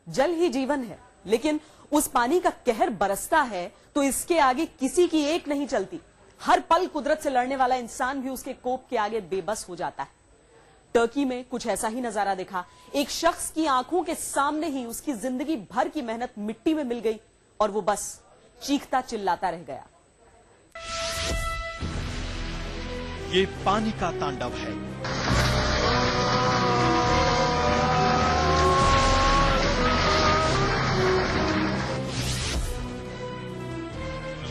जल ही जीवन है, लेकिन उस पानी का कहर बरसता है तो इसके आगे किसी की एक नहीं चलती। हर पल कुदरत से लड़ने वाला इंसान भी उसके कोप के आगे बेबस हो जाता है। टर्की में कुछ ऐसा ही नजारा देखा। एक शख्स की आंखों के सामने ही उसकी जिंदगी भर की मेहनत मिट्टी में मिल गई और वो बस चीखता चिल्लाता रह गया। ये पानी का तांडव है।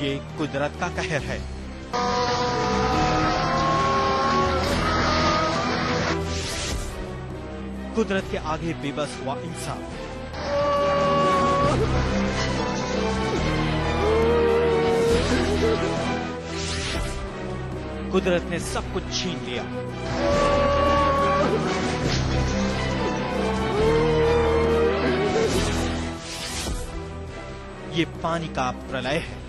ये कुदरत का कहर है। कुदरत के आगे बेबस हुआ इंसान। कुदरत ने सब कुछ छीन लिया। ये पानी का प्रलय है।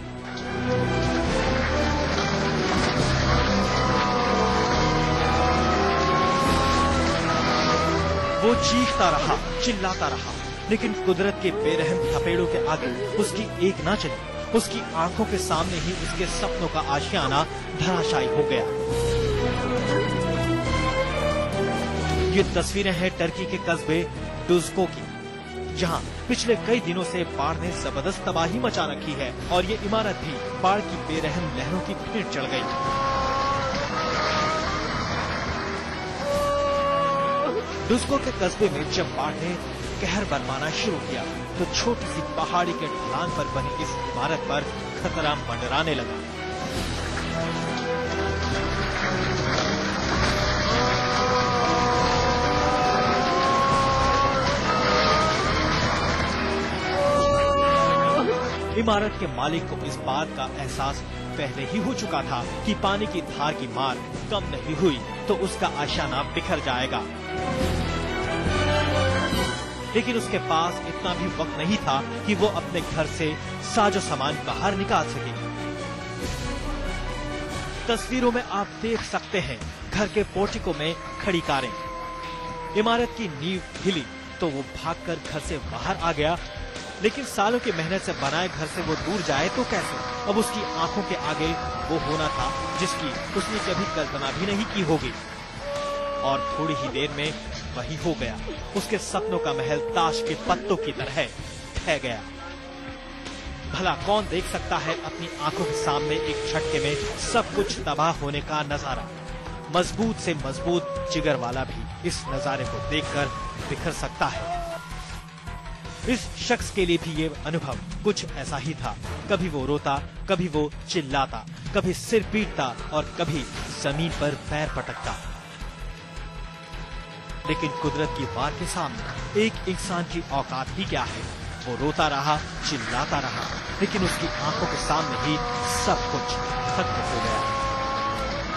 वो चीखता रहा, चिल्लाता रहा, लेकिन कुदरत के बेरहम थपेड़ों के आगे उसकी एक ना चली। उसकी आंखों के सामने ही उसके सपनों का आशियाना धराशायी हो गया। ये तस्वीरें हैं टर्की के कस्बे डुज़को की, जहां पिछले कई दिनों से बाढ़ ने जबरदस्त तबाही मचा रखी है और ये इमारत भी बाढ़ की बेरहम लहरों की भेंट चढ़ गई। डुज़को के कस्बे में जब बाढ़ ने कहर बरपाना शुरू किया तो छोटी सी पहाड़ी के ढलान पर बनी इस इमारत पर खतरा मंडराने लगा। इमारत के मालिक को इस बात का एहसास पहले ही हो चुका था कि पानी की धार की मार कम नहीं हुई तो उसका आशियाना बिखर जाएगा, लेकिन उसके पास इतना भी वक्त नहीं था कि वो अपने घर से साजो सामान बाहर निकाल सके। तस्वीरों में आप देख सकते हैं घर के पोर्टिको में खड़ी कारें। इमारत की नींव हिली तो वो भागकर घर से बाहर आ गया, लेकिन सालों की मेहनत से बनाए घर से वो दूर जाए तो कैसे? अब उसकी आंखों के आगे वो होना था जिसकी उसने कभी कल्पना भी नहीं की होगी, और थोड़ी ही देर में वही हो गया। उसके सपनों का महल ताश के पत्तों की तरह ढह गया। भला कौन देख सकता है अपनी आंखों के सामने एक झटके में सब कुछ तबाह होने का नजारा? मजबूत से मजबूत जिगर वाला भी इस नजारे को देखकर बिखर सकता है। इस शख्स के लिए भी ये अनुभव कुछ ऐसा ही था। कभी वो रोता, कभी वो चिल्लाता, कभी सिर पीटता और कभी जमीन पर पैर पटकता। लेकिन कुदरत की वार के सामने एक इंसान की औकात ही क्या है? वो रोता रहा, चिल्लाता रहा, लेकिन उसकी आंखों के सामने ही सब कुछ खत्म हो गया।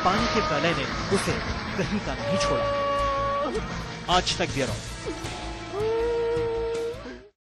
पानी के प्रलय ने उसे कहीं का नहीं छोड़ा। आज तक ब्यूरो।